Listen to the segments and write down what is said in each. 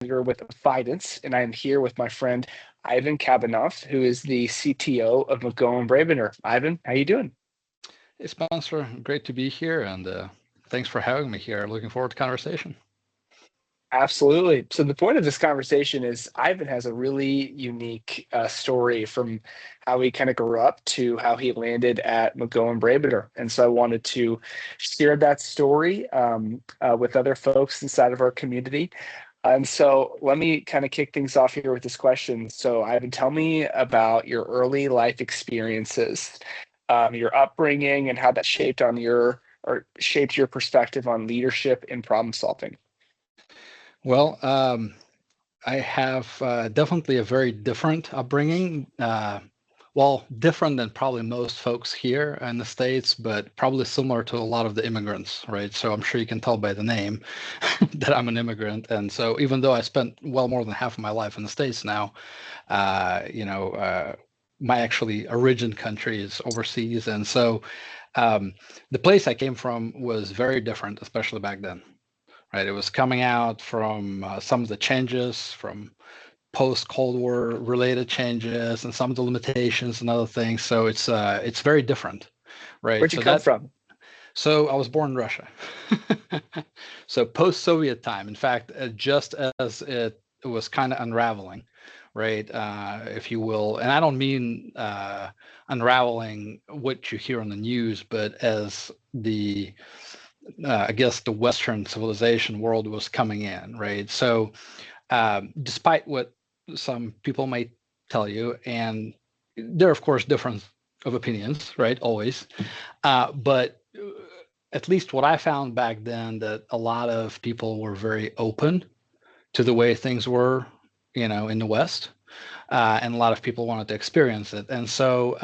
Brabender with Afidence, and I am here with my friend Ivan Kabanov, who is the CTO of McGohan Brabender. Ivan, how you doing? Hey, Spencer, great to be here, and thanks for having me here. Looking forward to conversation. Absolutely. So the point of this conversation is Ivan has a really unique story from how he kind of grew up to how he landed at McGohan Brabender. And so I wanted to share that story with other folks inside of our community. And so let me kind of kick things off here with this question. So Ivan, tell me about your early life experiences, your upbringing, and how that shaped on your or shaped your perspective on leadership and problem solving. Well, I have definitely a very different upbringing. Well, different than probably most folks here in the States, but probably similar to a lot of the immigrants, right? So I'm sure you can tell by the name that I'm an immigrant. And so even though I spent well more than half of my life in the States now, uh, you know, uh, my actually origin country is overseas. And so um, the place I came from was very different, especially back then, right? It was coming out from some of the changes from post Cold War related changes and some of the limitations and other things. So it's very different, right? Where'd you come from? So I was born in Russia. So post Soviet time. In fact, just as it was kind of unraveling, right, if you will. And I don't mean unraveling what you hear on the news, but as the I guess the Western civilization world was coming in, right? So, despite what some people might tell you, and there are of course difference of opinions, right? Always, but at least what I found back then that a lot of people were very open to the way things were, in the West, and a lot of people wanted to experience it. And so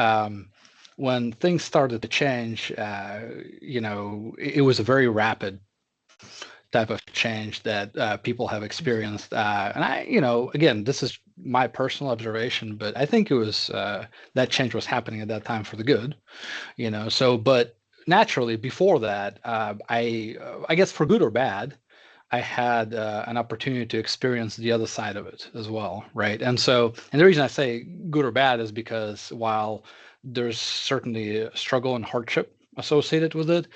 when things started to change, it was a very rapid type of change that people have experienced. And again, this is my personal observation, but I think it was that change was happening at that time for the good, So, but naturally, before that, I guess for good or bad, I had an opportunity to experience the other side of it as well, right? And so, and the reason I say good or bad is because while there's certainly a struggle and hardship associated with it,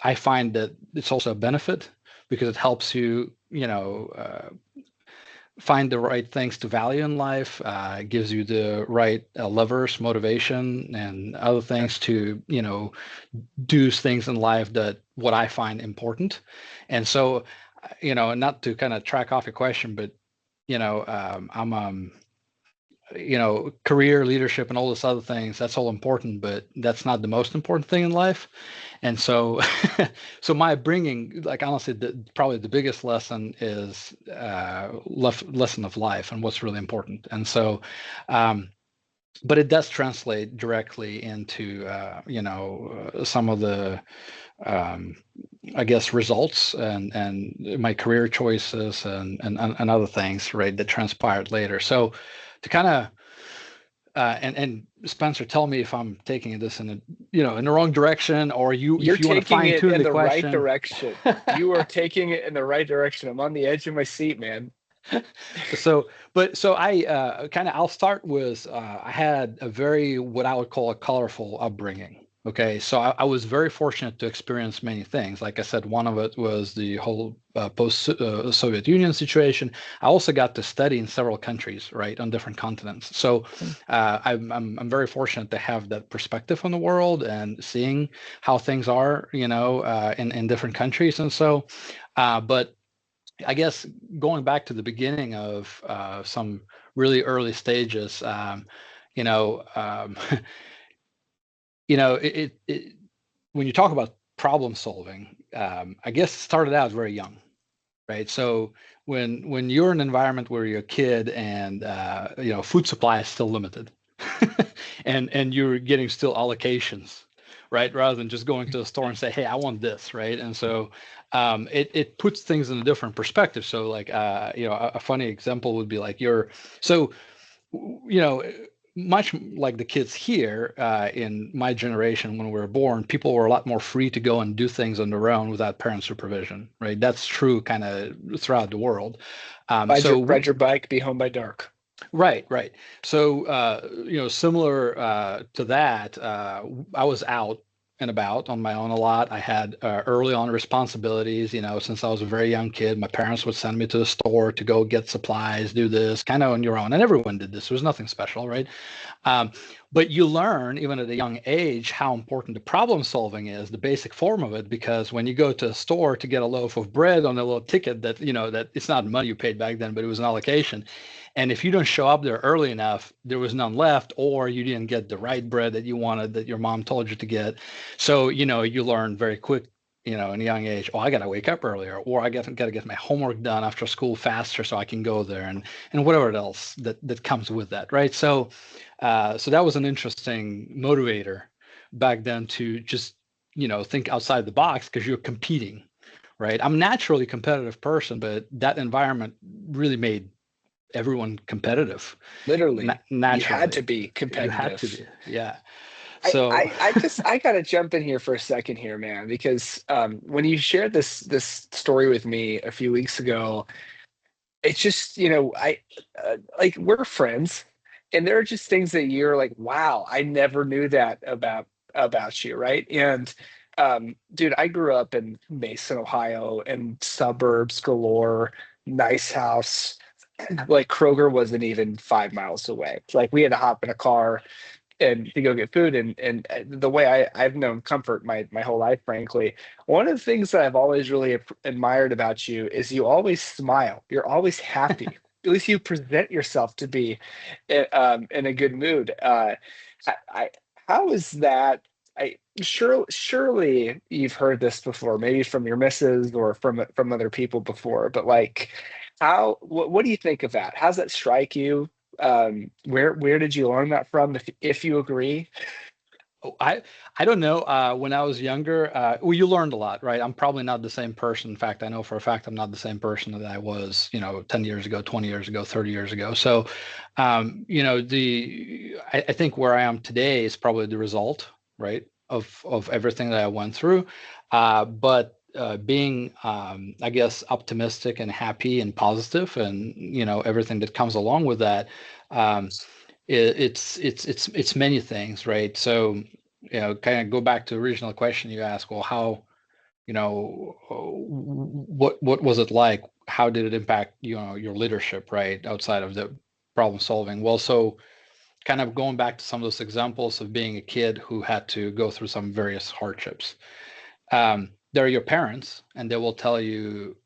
I find that it's also a benefit because it helps you, find the right things to value in life, gives you the right levers, motivation, and other Yeah. things to, do things in life that what I find important. And so, not to kind of track off your question, but, I'm career leadership and all this other things, that's all important, but that's not the most important thing in life. And so so my bringing, like, honestly, probably the biggest lesson is lesson of life and what's really important. And so but it does translate directly into some of the um, I guess results and my career choices and other things, right, that transpired later. So to kind of and Spencer, tell me if I'm taking this in in the wrong direction, or You're if you want to taking fine it tune in the the right question. direction. You are taking it in the right direction. I'm on the edge of my seat, man. So I kind of I'll start with I had a very what I would call a colorful upbringing. Okay, so I was very fortunate to experience many things. Like I said, one of it was the whole post-Soviet Union situation. I also got to study in several countries, right, on different continents. So I'm very fortunate to have that perspective on the world and seeing how things are, in different countries. And so, but I guess going back to the beginning of some really early stages, you know, um, when you talk about problem solving, I guess it started out very young, right? So when you're in an environment where you're a kid and food supply is still limited, and you're getting still allocations, right? Rather than just going to the store and say, hey, I want this, right? And so it puts things in a different perspective. So like a funny example would be like so you know much like the kids here in my generation when we were born, people were a lot more free to go and do things on their own without parent supervision, right? That's true kind of throughout the world. Ride your bike, be home by dark. Right, right. So, similar to that, I was out and about on my own a lot. I had early on responsibilities, since I was a very young kid. My parents would send me to the store to go get supplies, do this kind of on your own. And everyone did this. There was nothing special, right? Um, but you learn, even at a young age, how important the problem solving is, the basic form of it, because when you go to a store to get a loaf of bread on a little ticket that, that it's not money you paid back then, but it was an allocation. And if you don't show up there early enough, there was none left, or you didn't get the right bread that you wanted that your mom told you to get. So, you learn very quick, in a young age, oh, I got to wake up earlier, or I got to get my homework done after school faster so I can go there, and whatever else that comes with that, right? So that was an interesting motivator back then to just, think outside the box because you're competing, right? I'm a naturally competitive person, but that environment really made everyone competitive. Literally, you had Naturally, to be you had to competitive. be. Yeah. So I gotta jump in here for a second here, man, because when you shared this story with me a few weeks ago, it's just, I like we're friends, and there are just things that you're like, wow, I never knew that about you, right? And dude, I grew up in Mason, Ohio, and suburbs galore, nice house. Like Kroger wasn't even 5 miles away. Like we had to hop in a car and to go get food, and the way I've known comfort my whole life, frankly. One of the things that I've always really admired about you is you always smile, you're always happy, at least you present yourself to be in a good mood. I how is that? I surely you've heard this before, maybe from your missus or from other people before, but like what do you think of that? How's that strike you? Where did you learn that from, if you agree? oh, I don't know. When I was younger, well, you learned a lot, right? I'm probably not the same person. In fact, I know for a fact I'm not the same person that I was, 10 years ago, 20 years ago, 30 years ago. So, I think where I am today is probably the result, right, of everything that I went through. But being, I guess, optimistic and happy and positive, and everything that comes along with that. Um, it's many things, right? So, kind of go back to the original question you asked. Well, how, what was it like? How did it impact, your leadership, right, outside of the problem solving? Well, so kind of going back to some of those examples of being a kid who had to go through some various hardships. They're your parents, and they will tell you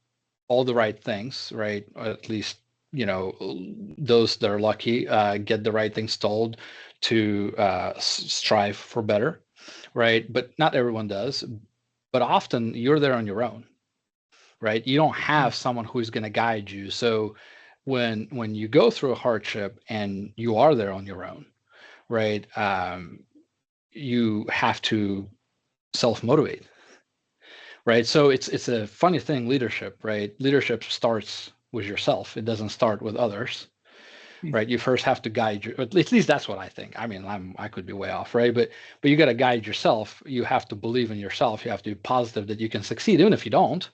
all the right things, right? Or at least, those that are lucky get the right things told to strive for better, right? But not everyone does. But often you're there on your own, right? You don't have someone who's going to guide you. So when you go through a hardship and you are there on your own, right? You have to self motivate, right? So it's a funny thing, leadership, right? Leadership starts with yourself. It doesn't start with others, right? You first have to guide your, at least that's what I think. I mean, I could be way off, right? But you got to guide yourself. You have to believe in yourself. You have to be positive that you can succeed, even if you don't,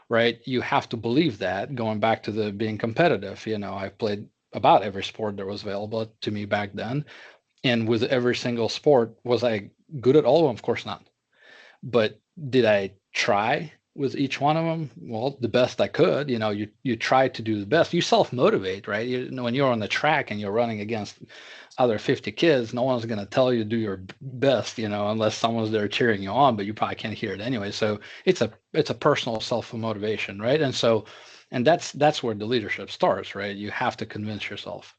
right? You have to believe that. Going back to the being competitive, I've played about every sport that was available to me back then, and with every single sport, was I good at all of them? Of course not. But did I try with each one of them? Well, the best I could. You try to do the best. You self motivate, right? When you're on the track and you're running against other 50 kids, no one's going to tell you to do your best, unless someone's there cheering you on, but you probably can't hear it anyway. So it's a personal self motivation, right? And that's where the leadership starts, right? You have to convince yourself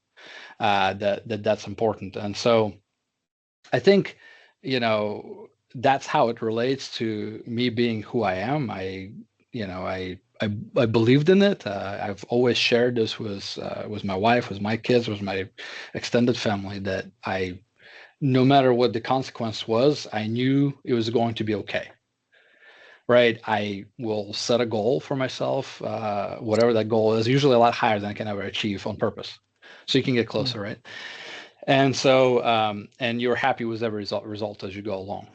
that's important. And so I think, that's how it relates to me being who I am. I believed in it. I've always shared this with my wife, with my kids, with my extended family, that no matter what the consequence was, I knew it was going to be okay. Right? I will set a goal for myself, whatever that goal is, usually a lot higher than I can ever achieve on purpose, so you can get closer, right? And so and you're happy with every result as you go along,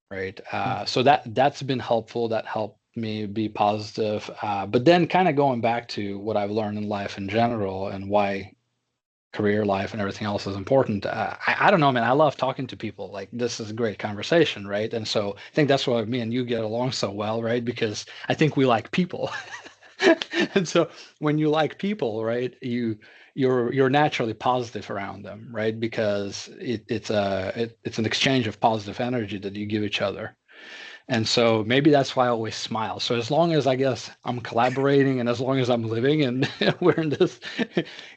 right? So that's been helpful. That helped me be positive. But then kind of going back to what I've learned in life in general and why career life and everything else is important. I don't know, man. I love talking to people. Like this is a great conversation, right? And so I think that's why me and you get along so well, right? Because I think we like people. And so when you like people, right, you're naturally positive around them, right? Because it's an exchange of positive energy that you give each other. And so maybe that's why I always smile. So as long as I guess I'm collaborating and as long as I'm living and we're in this,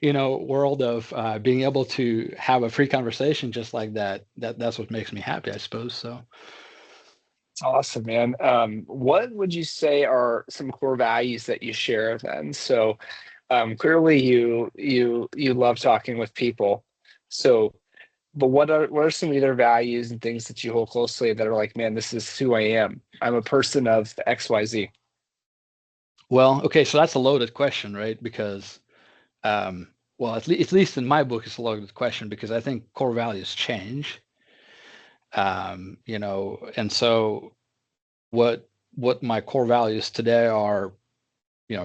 world of being able to have a free conversation just like that, that's what makes me happy, I suppose. So, It's awesome, man. What would you say are some core values that you share then? So clearly you love talking with people. So, but what are some other values and things that you hold closely that are like, man, this is who I am. I'm a person of XYZ. well, okay, so that's a loaded question, right? Because, well, at least in my book, it's a loaded question because I think core values change. And so what my core values today are,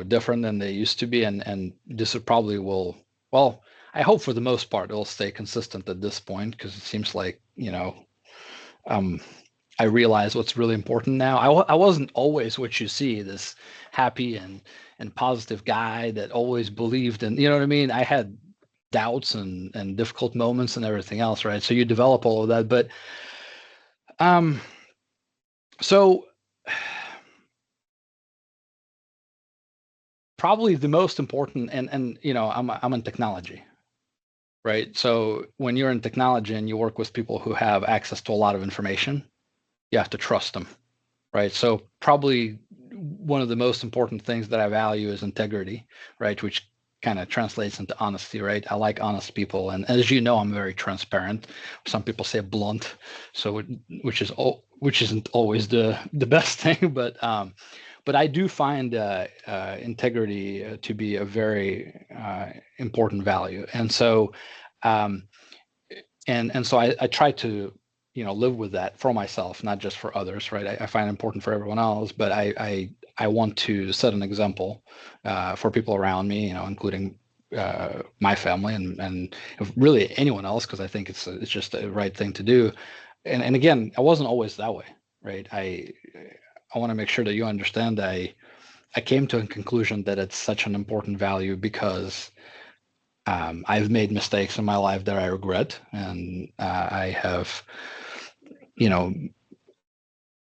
different than they used to be, and this will probably will, well, I hope for the most part it'll stay consistent at this point because it seems like, um, I realize what's really important now. I wasn't always what you see, this happy and positive guy that always believed in, you know what I mean? I had doubts and difficult moments and everything else, right? So you develop all of that, but um, so probably the most important, and I'm in technology, right? So when you're in technology and you work with people who have access to a lot of information, you have to trust them, right? So probably one of the most important things that I value is integrity, right? Which kind of translates into honesty, right? I like honest people, and as you know, I'm very transparent. Some people say blunt, so which isn't always the best thing, but I do find integrity to be a very important value, and so um, so I try to live with that for myself, not just for others, right? I find it important for everyone else, but I want to set an example for people around me, including my family and really anyone else, because I think it's just the right thing to do. And again, I wasn't always that way, right? I want to make sure that you understand I came to a conclusion that it's such an important value because I've made mistakes in my life that I regret, and I have, you know,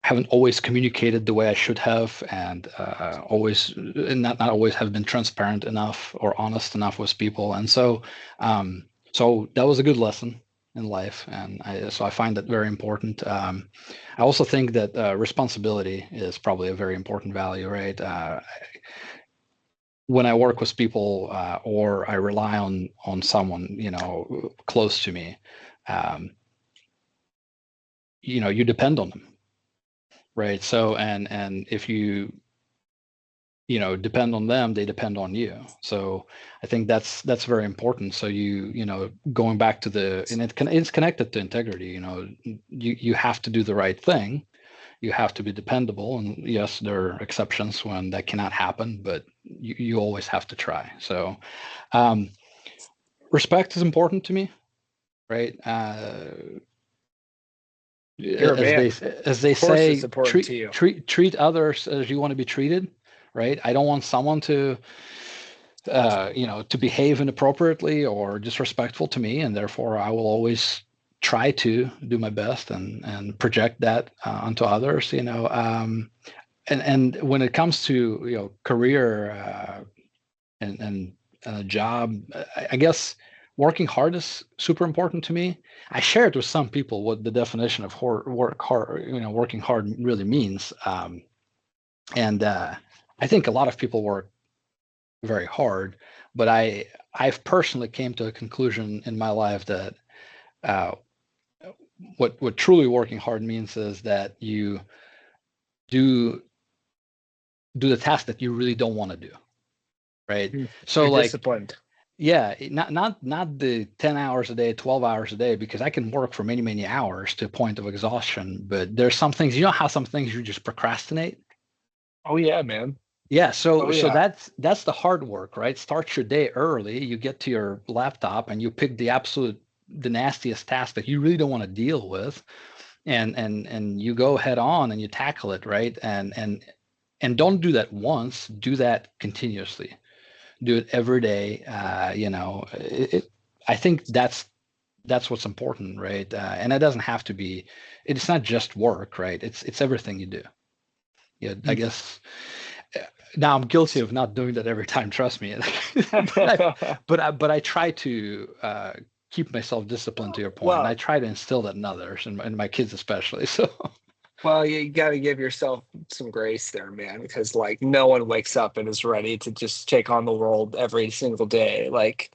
haven't always communicated the way I should have, and not always have been transparent enough or honest enough with people, and so that was a good lesson in life, and so I find that very important. I also think that responsibility is probably a very important value, right? When I work with people or I rely on someone close to me, um, you depend on them, right? So and if depend on them, they depend on you. So I think that's very important. So going back to and it's connected to integrity. You have to do the right thing. You have to be dependable, and yes, there are exceptions when that cannot happen, but you always have to try. So um, respect is important to me, right? You're a As they man. as Of they course it's say, important to you. treat others as you want to be treated, right? I don't want someone to behave inappropriately or disrespectful to me, and therefore I will always try to do my best and project that onto others. And when it comes to career and a job, I guess working hard is super important to me. I shared with some people what the definition of work hard, working hard really means, and I think a lot of people work very hard, but I've personally came to a conclusion in my life that uh, what truly working hard means is that you do do the task that you really don't want to do, right? Mm. So You're like disciplined. Yeah, not the 10 hours a day, 12 hours a day, because I can work for many, many hours to a point of exhaustion. But there's some things, you know how some things you just procrastinate? Oh yeah, man. Yeah, so Oh so yeah. that's the hard work, right? Start your day early, you get to your laptop and you pick the nastiest task that you really don't want to deal with, and you go head on and you tackle it, right? And don't do that once, do that continuously. Do it every day. I think that's what's important, right? And it doesn't have to be. It's not just work, right? It's everything you do. Yeah, I guess now I'm guilty of not doing that every time. Trust me, but I try to keep myself disciplined to your point, and I Well, try to instill that in others and my kids especially. So well, you got to give yourself some grace there, man, because like no one wakes up and is ready to just take on the world every single day. Like,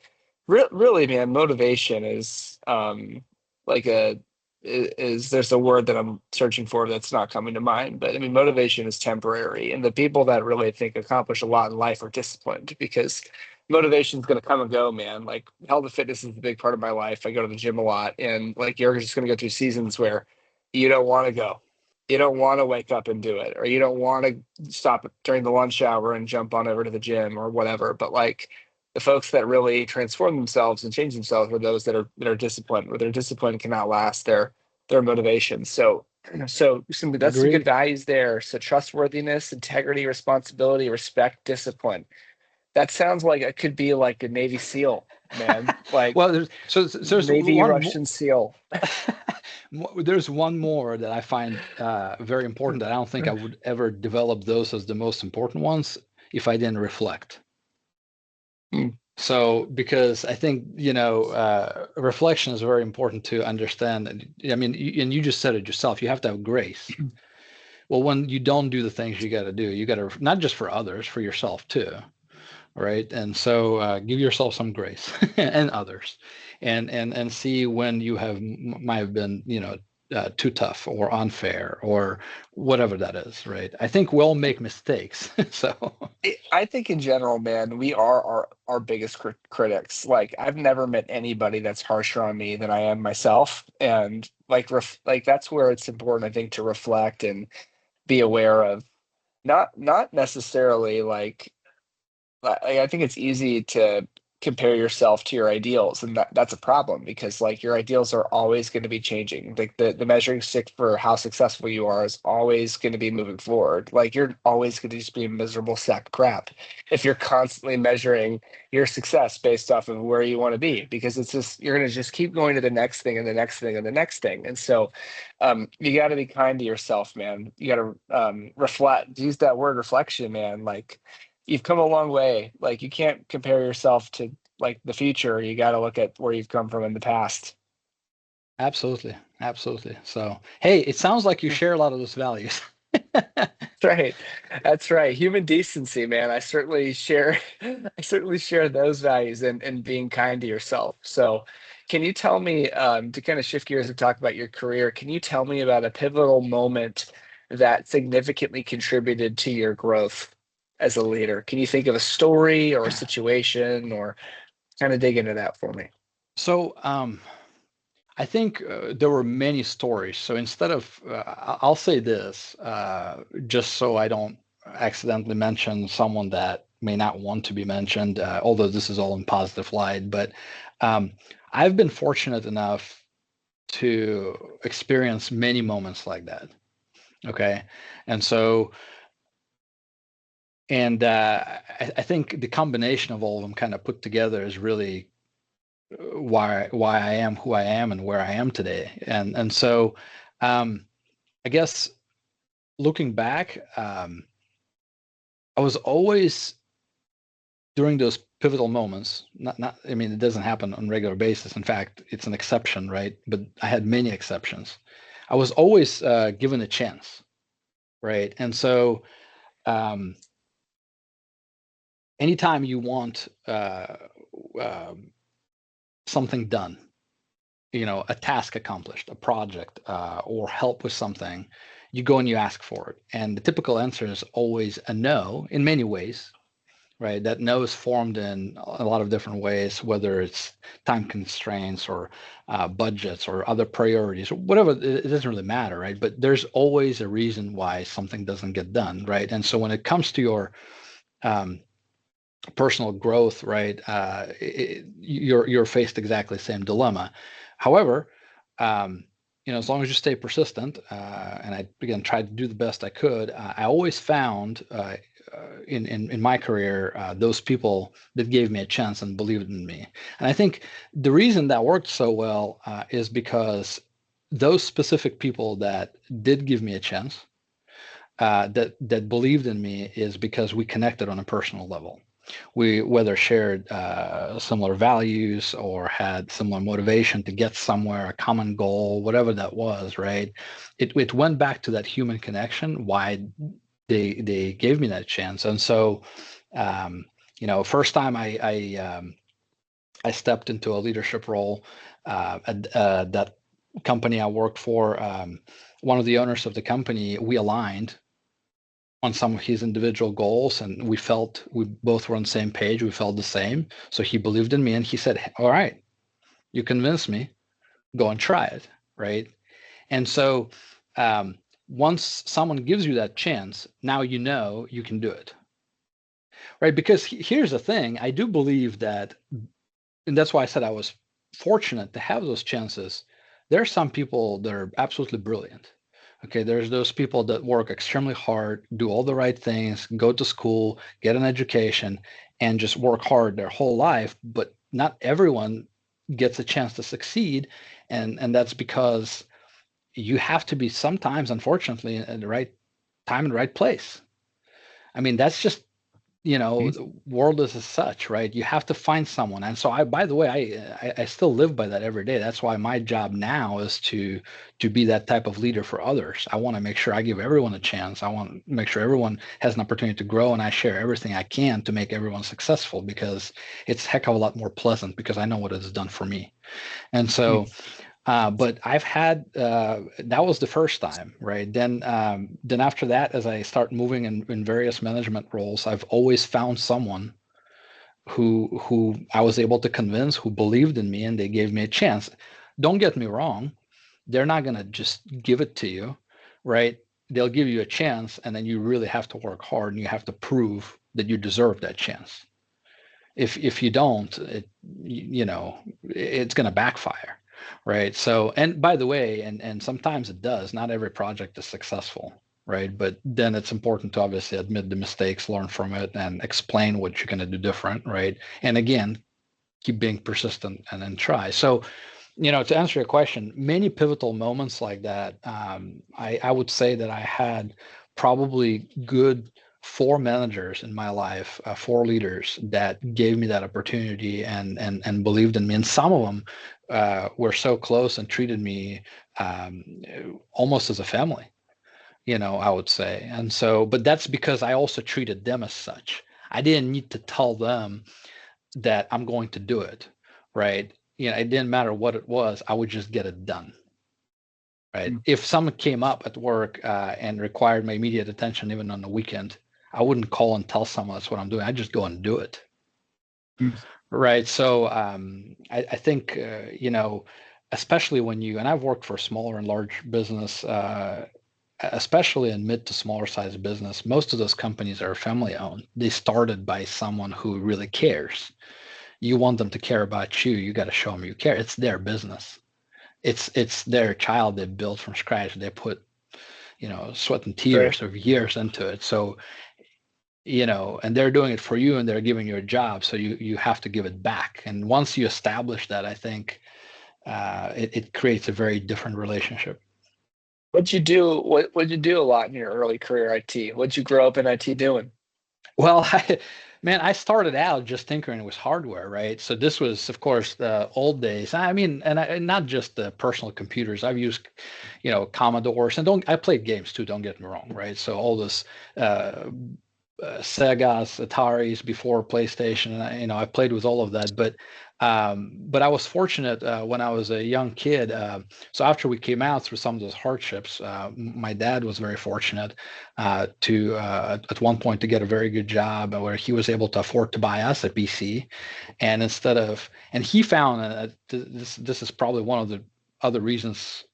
really, man, motivation is like a is there's a word that I'm searching for that's not coming to mind, but I mean, motivation is temporary, and the people that really think accomplish a lot in life are disciplined because motivation is going to come and go, man. Like, health and fitness is a big part of my life. I go to the gym a lot, and like you're just going to go through seasons where you don't want to go, you don't want to wake up and do it, or you don't want to stop during the lunch hour and jump on over to the gym or whatever. But like the folks that really transform themselves and change themselves are those that are disciplined, where their discipline can outlast their motivation. So that's some good agreed. values there. So trustworthiness, integrity, responsibility, respect, discipline. That sounds like it could be like a Navy SEAL, man. Like Well, there's Navy one more. Russian SEAL. There's one more that I find very important that I don't think I would ever develop those as the most important ones if I didn't reflect. Hmm. So, because I think, reflection is very important to understand. And I mean, and you just said it yourself, you have to have grace. Well, when you don't do the things you got to do, you got to, not just for others, for yourself too, right? And so give yourself some grace and others, and see when you might have been, too tough or unfair or whatever that is, right? I think we'll make mistakes. So I think in general, man, we are our biggest critics. Like I've never met anybody that's harsher on me than I am myself, and like like that's where it's important, I think, to reflect and be aware of not necessarily like I think it's easy to compare yourself to your ideals, and that's a problem because like your ideals are always going to be changing. Like the measuring stick for how successful you are is always going to be moving forward. Like you're always going to just be a miserable sack of crap if you're constantly measuring your success based off of where you want to be, because it's just you're going to just keep going to the next thing and the next thing and the next thing. And so you got to be kind to yourself, man. You got to reflect, use that word reflection, man. Like you've come a long way. Like you can't compare yourself to like the future. You got to look at where you've come from in the past. absolutely, absolutely. So, hey, it sounds like you share a lot of those values. That's right. That's right. Human decency, man. I certainly share I certainly share those values and being kind to yourself. So can you tell me, to kind of shift gears and talk about your career, can you tell me about a pivotal moment that significantly contributed to your growth as a leader? Can you think of a story or a situation or kind of dig into that for me? So, I think there were many stories. So instead of, I'll say this, just so I don't accidentally mention someone that may not want to be mentioned, although this is all in positive light. But um, I've been fortunate enough to experience many moments like that. Okay. And so, and I think the combination of all of them kind of put together is really why I am who I am and where I am today. And so I guess looking back, I was always during those pivotal moments. Not. I mean, it doesn't happen on a regular basis. In fact, it's an exception, right? But I had many exceptions. I was always given a chance, right? And so, um, anytime you want uh, something done, a task accomplished, a project, or help with something, you go and you ask for it. And the typical answer is always a no in many ways, right? That no is formed in a lot of different ways, whether it's time constraints or budgets or other priorities or whatever. It doesn't really matter, right? But there's always a reason why something doesn't get done, right? And so when it comes to your um, personal growth, right, you're faced exactly the same dilemma. However, um, as long as you stay persistent, and I again tried to do the best I could, I always found in my career those people that gave me a chance and believed in me. And I think the reason that worked so well is because those specific people that did give me a chance, that believed in me, is because we connected on a personal level. We whether shared similar values or had similar motivation to get somewhere, a common goal, whatever that was, right? It went back to that human connection, why they gave me that chance. And so, first time I stepped into a leadership role at that company I worked for. One of the owners of the company, we aligned on some of his individual goals, and we both were on the same page. We felt the same. So he believed in me, and he said, all right, you convinced me, go and try it, right? And so once someone gives you that chance, now you can do it, right? Because here's the thing, I do believe that, and that's why I said I was fortunate to have those chances. There are some people that are absolutely brilliant. Okay, there's those people that work extremely hard, do all the right things, go to school, get an education, and just work hard their whole life. But not everyone gets a chance to succeed, and that's because you have to be sometimes, unfortunately, in the right time and right place. I mean, that's just the world is as such, right? You have to find someone. And so by the way, I still live by that every day. That's why my job now is to be that type of leader for others. I want to make sure I give everyone a chance. I want to make sure everyone has an opportunity to grow, and I share everything I can to make everyone successful, because it's a heck of a lot more pleasant because I know what it's done for me. And so but I've had that was the first time, right? Then after that, as I start moving in various management roles, I've always found someone who I was able to convince, who believed in me, and they gave me a chance. Don't get me wrong, they're not gonna just give it to you, right? They'll give you a chance, and then you really have to work hard, and you have to prove that you deserve that chance. If you don't, it's going to backfire, right? So, and by the way, and sometimes it does, not every project is successful, right? But then it's important to obviously admit the mistakes, learn from it, and explain what you're going to do different, right? And again, keep being persistent and then try. So, to answer your question, many pivotal moments like that, I would say that I had probably good four managers in my life, four leaders that gave me that opportunity and believed in me. And some of them were so close and treated me um, almost as a family, I would say. And so, but that's because I also treated them as such. I didn't need to tell them that I'm going to do it, right? It didn't matter what it was. I would just get it done, right? If someone came up at work and required my immediate attention, even on the weekend, I wouldn't call and tell someone that's what I'm doing. I just go and do it, right? So I think especially when and I've worked for smaller and large business. Especially in mid to smaller size business, most of those companies are family owned. They started by someone who really cares. You want them to care about you. You got to show them you care. It's their business. It's their child they built from scratch. They put sweat and Right. tears of years into it. So and they're doing it for you, and they're giving you a job. So you have to give it back. And once you establish that, I think it creates a very different relationship. What'd you do? What'd you do a lot in your early career IT? What'd you grow up in IT doing? Well, man, I started out just tinkering with hardware, right? So this was, of course, the old days. I mean, and not just the personal computers. I've used, Commodores, and I played games too. Don't get me wrong, right? So all this uh, Segas, Ataris before PlayStation, and I played with all of that. But But I was fortunate when I was a young kid. So after we came out through some of those hardships, my dad was very fortunate to at one point to get a very good job where he was able to afford to buy us a PC. And and he found this is probably one of the other reasons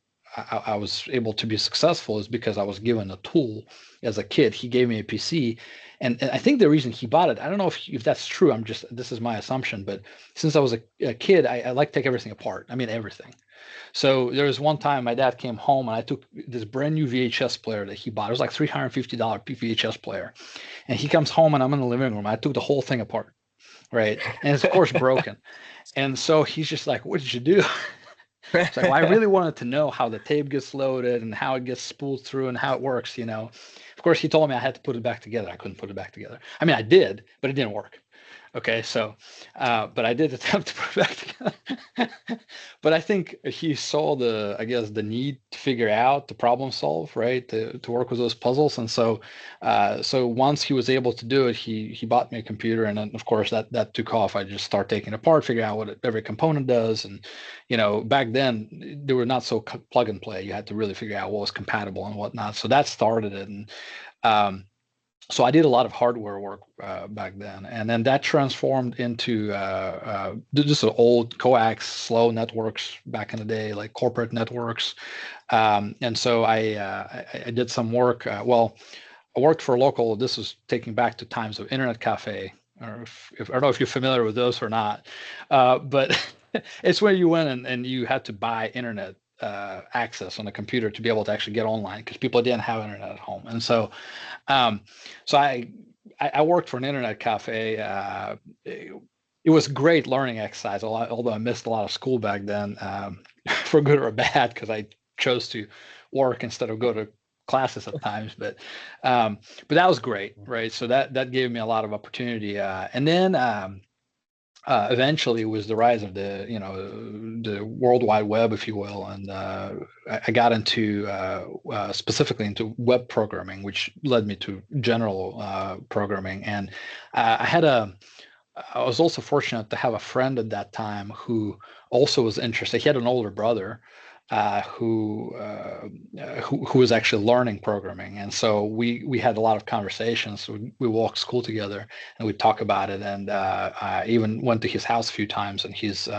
I was able to be successful is because I was given a tool as a kid. He gave me a PC, and I think the reason he bought it, I don't know if that's true. This is my assumption, but since I was a kid, I like to take everything apart. I mean, everything. So there was one time my dad came home and I took this brand new VHS player that he bought. It was like $350 VHS player. And he comes home and I'm in the living room. I took the whole thing apart. Right. And it's of course broken. And so he's just like, what did you do? It's like, well, I really wanted to know how the tape gets loaded and how it gets spooled through and how it works, you know. Of course, he told me I had to put it back together. I couldn't put it back together. I mean, I did, but it didn't work. Okay, so, but I did attempt to put it back together. But I think he saw I guess, the need to figure out, to problem solve, right, to work with those puzzles. And so, so once he was able to do it, he bought me a computer, and then of course that took off. I just start taking it apart, figure out what every component does, and you know, back then they were not so plug and play. You had to really figure out what was compatible and whatnot. So that started it, and um, so I did a lot of hardware work back then, and then that transformed into just old coax slow networks back in the day, like corporate networks. And so I did some work. Well, I worked for a local. This was taking back to times of Internet Cafe, or if I don't know if you're familiar with those or not, but it's where you went and you had to buy internet access on a computer to be able to actually get online because people didn't have internet at home. And so um, so I worked for an internet cafe. It was great learning exercise, although I missed a lot of school back then, for good or bad, because I chose to work instead of go to classes at times. But that was great, right? So that gave me a lot of opportunity. And then eventually it was the rise of the World Wide Web, if you will, and I got into specifically into web programming, which led me to general programming. And I was also fortunate to have a friend at that time who also was interested. He had an older brother who was actually learning programming, and so we had a lot of conversations. We walked school together and we talk about it. And I even went to his house a few times, and his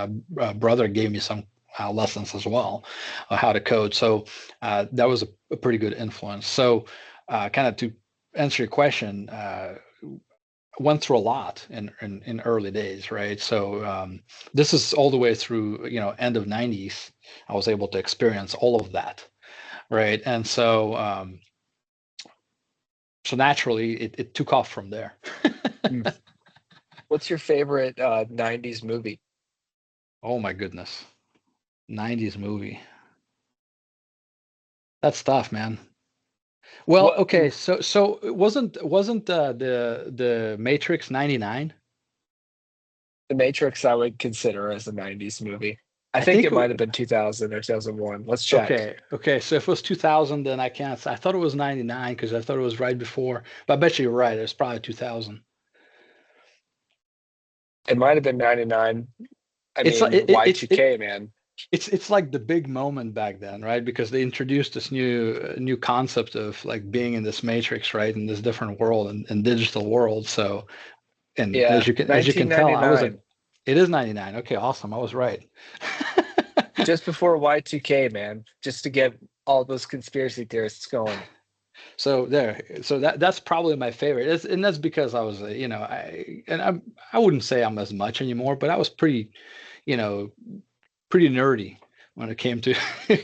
brother gave me some lessons as well, how to code. So that was a pretty good influence. So kind of to answer your question, went through a lot in early days, right? So this is all the way through, end of 90s. I was able to experience all of that, right? And so so naturally it took off from there. Mm. What's your favorite 90s movie? Oh my goodness. 90s movie. That's tough, man. Well, What okay, so wasn't the Matrix 99? The Matrix I would consider as a 90s movie. I I think think it might have been 2000 or 2001. Let's check. okay. So if it was 2000, then I can't. I thought it was 99 because I thought it was right before. But I bet you're right. It's probably 2000. It might have been 99. I It's like mean, Y2K, man. it's like the big moment back then, right? Because they introduced this new concept of like being in this matrix, right, in this different world and digital world. So, and Yeah, as you can tell, $1999. it is 99. Okay, awesome. I was right. Just before Y2K, man. Just to get all those conspiracy theorists going. So that's probably my favorite. And that's because I was, I wouldn't say I'm as much anymore, but I was pretty, you know, pretty nerdy when it came to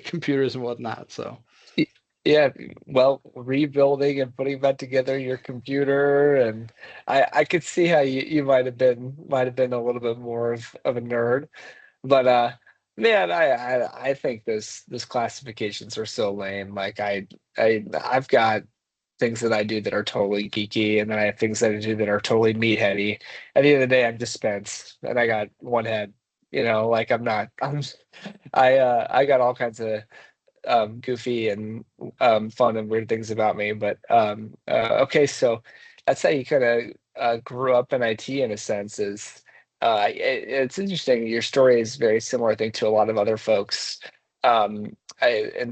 computers and whatnot. So Y- Yeah, well, rebuilding and putting back together your computer, and I could see how you might have been a little bit more of a nerd. But man, I think those classifications are so lame. Like I've got things that I do that are totally geeky, and then I have things that I do that are totally meatheady. At the end of the day, I'm dispensed, and I got one head. Like I'm not. I got all kinds of goofy and fun and weird things about me. But okay, so that's how you kind of grew up in IT in a sense. Is It's interesting. Your story is very similar, I think, to a lot of other folks. And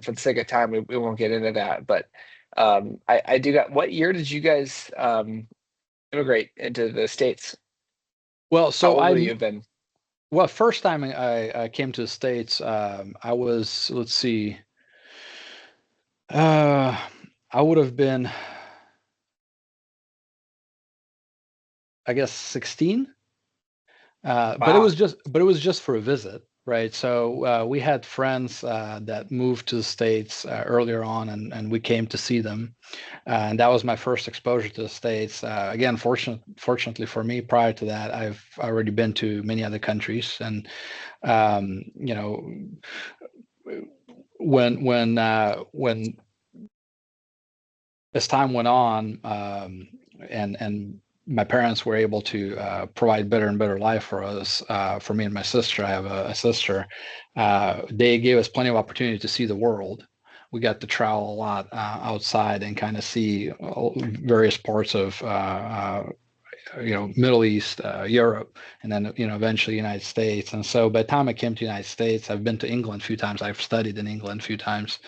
for the sake of time, we won't get into that. But I do got. What year did you guys immigrate into the States? Well, How so old would I'm you have been? well, first time I came to the States, I was, let's see, uh, I would have been, I guess, 16. Wow. But it was just for a visit, right? So we had friends that moved to the States earlier on, and we came to see them, and that was my first exposure to the States. Again, fortunately for me, prior to that, I've already been to many other countries, and you know, when as time went on, and my parents were able to provide better and better life for us, for me and my sister. I have a sister. They gave us plenty of opportunity to see the world. We got to travel a lot outside and kind of see various parts of Middle East, Europe, and then eventually United States. And so by the time I came to the United States, I've been to England a few times. I've studied in England a few times,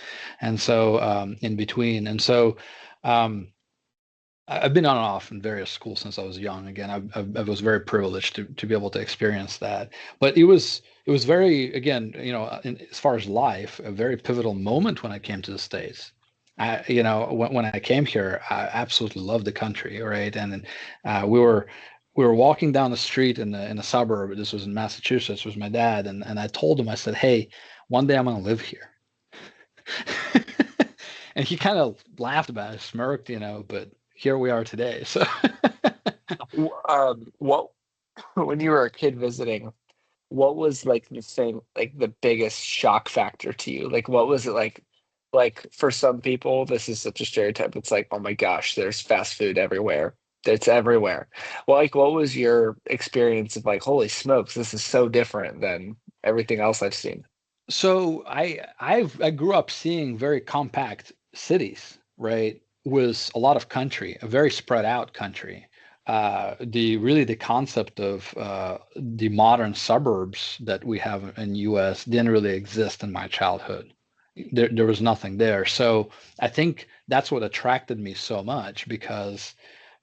and so in between. And so um, I've been on and off in various schools since I was young. Again, I was very privileged to be able to experience that. But it was very, again, as far as life, a very pivotal moment when I came to the States. When I came here, I absolutely loved the country, right? And we were walking down the street in a suburb. This was in Massachusetts. Was my dad, and I told him, I said, "Hey, one day I'm going to live here." And he kind of laughed about it, smirked, but here we are today. So What when you were a kid visiting? What was like the thing, like the biggest shock factor to you? Like, what was it like? Like for some people, this is such a stereotype. It's like, oh my gosh, there's fast food everywhere. It's everywhere. Well, like, what was your experience of like, holy smokes, this is so different than everything else I've seen? so I grew up seeing very compact cities, right? With a lot of country, a very spread out country. The concept of the modern suburbs that we have in U.S. didn't really exist in my childhood. There was nothing there. So I think that's what attracted me so much, because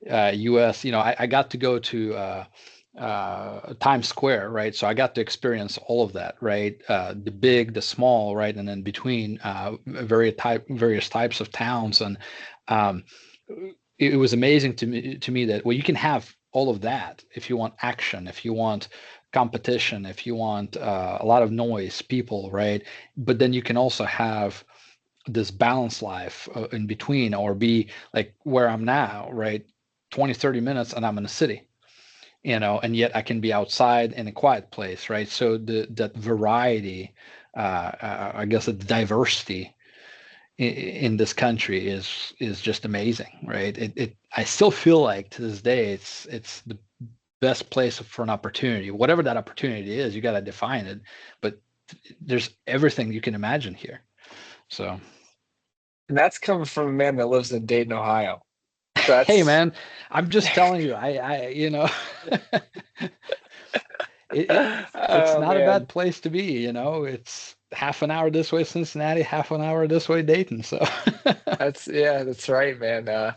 U.S. I got to go to Times Square, right? So I got to experience all of that, right? The big, the small, right, and then between various types of towns, and um, it was amazing to me that, well, you can have all of that if you want action, if you want competition, if you want a lot of noise, people, right? But then you can also have this balanced life in between, or be like where I'm now, right? 20, 30 minutes and I'm in a city, and yet I can be outside in a quiet place, right? So that variety, I guess the diversity in this country is just amazing, right? I still feel like to this day it's the best place for an opportunity. Whatever that opportunity is, you got to define it, but there's everything you can imagine here. So And that's coming from a man that lives in Dayton, Ohio. hey That's man, I'm just telling you, it's oh not a bad man. place to be. It's half an hour this way Cincinnati, half an hour this way Dayton. So That's right, man.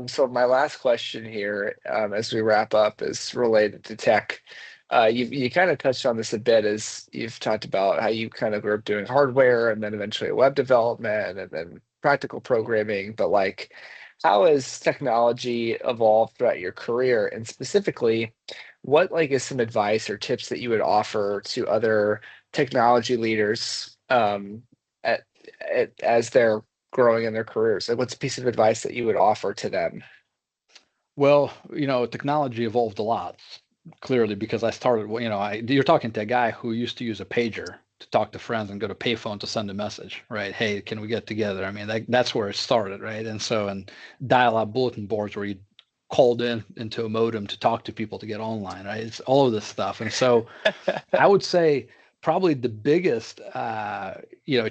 So my last question here, as we wrap up, is related to tech. You kind of touched on this a bit as you've talked about how you kind of grew up doing hardware and then eventually web development and then practical programming. But like, how has technology evolved throughout your career? And specifically, what like is some advice or tips that you would offer to other technology leaders at, as they're growing in their careers? Like, what's a piece of advice that you would offer to them? well, technology evolved a lot, clearly, because I started, well, you're talking to a guy who used to use a pager to talk to friends and go to payphone to send a message, right? Hey, can we get together? I mean, that's where it started, right? And dial-up bulletin boards where you called into a modem to talk to people to get online, right? It's all of this stuff. And so I would say probably the biggest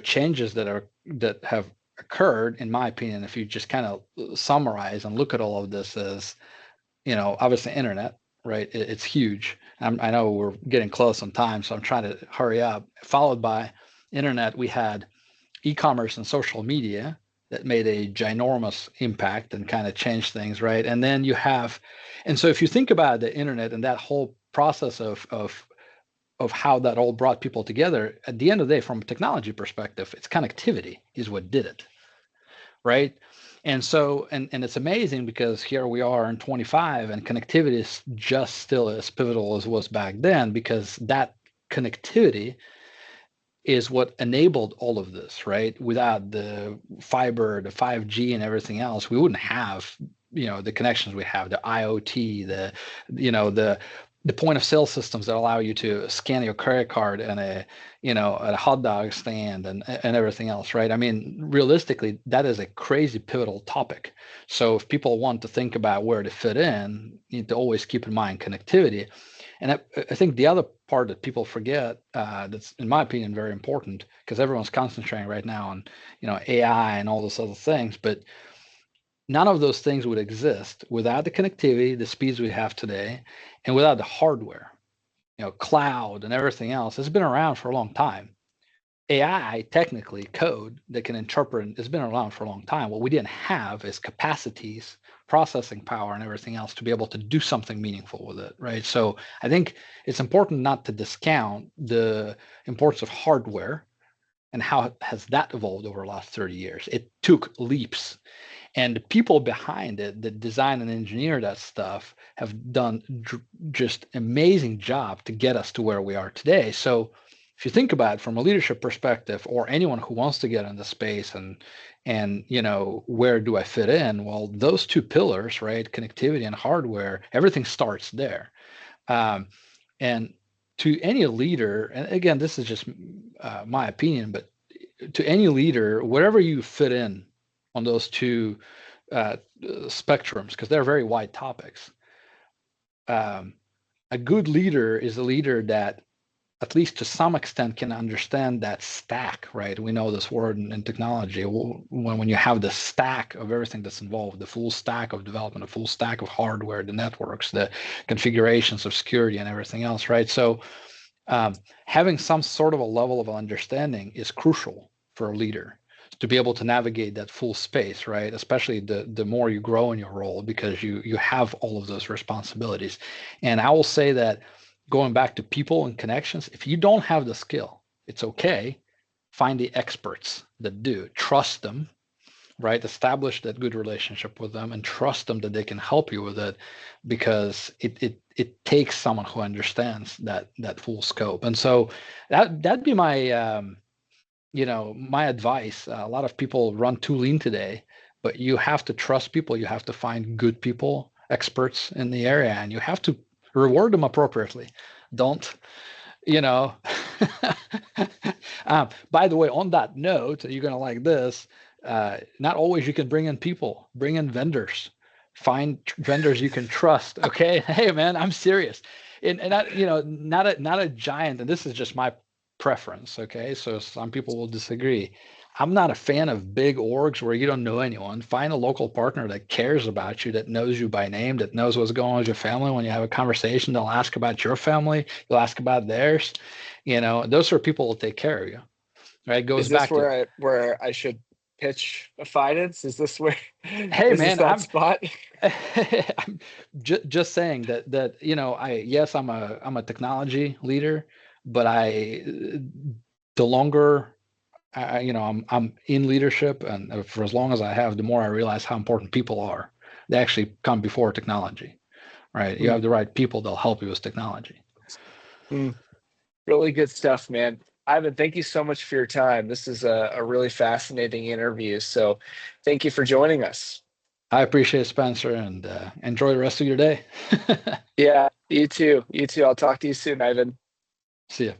changes that have occurred, in my opinion, if you just kind of summarize and look at all of this, is obviously internet. right? It's huge. I know we're getting close on time, so I'm trying to hurry up. Followed by internet, we had e-commerce and social media that made a ginormous impact and kind of changed things, right? And then you have, and so if you think about the internet and that whole process of how that all brought people together, at the end of the day, from a technology perspective, it's connectivity is what did it, right? And so, and it's amazing because here we are in 25 and connectivity is just still as pivotal as it was back then, because that connectivity is what enabled all of this, right? Without the fiber, the 5G and everything else, we wouldn't have, the connections we have, the IoT, the point of sale systems that allow you to scan your credit card and at a hot dog stand and everything else, right? I mean, realistically, that is a crazy pivotal topic. So if people want to think about where to fit in, you need to always keep in mind connectivity. And I think the other part that people forget, that's in my opinion very important, because everyone's concentrating right now on AI and all those other things, but none of those things would exist without the connectivity, the speeds we have today, and without the hardware, cloud and everything else. It's been around for a long time. AI, technically, code that can interpret, has been around for a long time. What we didn't have is capacities, processing power, and everything else to be able to do something meaningful with it, right? So I think it's important not to discount the importance of hardware and how has that evolved over the last 30 years. It took leaps, and the people behind it that design and engineer that stuff have done just amazing job to get us to where we are today. So if you think about it from a leadership perspective, or anyone who wants to get into space and where do I fit in? Well, those two pillars, right, connectivity and hardware, everything starts there. And to any leader, and again, this is just my opinion, but to any leader, wherever you fit in on those two spectrums, because they're very wide topics, a good leader is a leader that at least to some extent can understand that stack, right? We know this word in technology. When you have the stack of everything that's involved, the full stack of development, the full stack of hardware, the networks, the configurations of security and everything else, right? So having some sort of a level of understanding is crucial for a leader to be able to navigate that full space, right? Especially the more you grow in your role, because you have all of those responsibilities. And I will say that, going back to people and connections, if you don't have the skill, it's okay. Find the experts that do. Trust them, right? Establish that good relationship with them and trust them that they can help you with it, because it takes someone who understands that full scope. And so that'd be my my advice. A lot of people run too lean today, but you have to trust people. You have to find good people, experts in the area, and you have to reward them appropriately. Don't, you know. By the way, on that note, you're going to like this. Not always you can bring in people, bring in vendors, find vendors you can trust. Okay. Hey, man, I'm serious. And I, not a giant, and this is just my preference. Okay. So some people will disagree. I'm not a fan of big orgs where you don't know anyone. Find a local partner that cares about you, that knows you by name, that knows what's going on with your family. When you have a conversation, they'll ask about your family. You'll ask about theirs. Those are people will take care of you. Right? It goes Is this back to, where I should pitch Afidence? Is this where hey is this man, that spot? I'm just saying that I'm a technology leader, but the longer I'm in leadership, and for as long as I have, the more I realize how important people are. They actually come before technology, right? You Mm, have the right people, they'll help you with technology. mm. Really good stuff, man. Ivan, thank you so much for your time. This is a really fascinating interview. So thank you for joining us. I appreciate it, Spencer, and enjoy the rest of your day. Yeah, you too. You too. I'll talk to you soon, Ivan. See ya.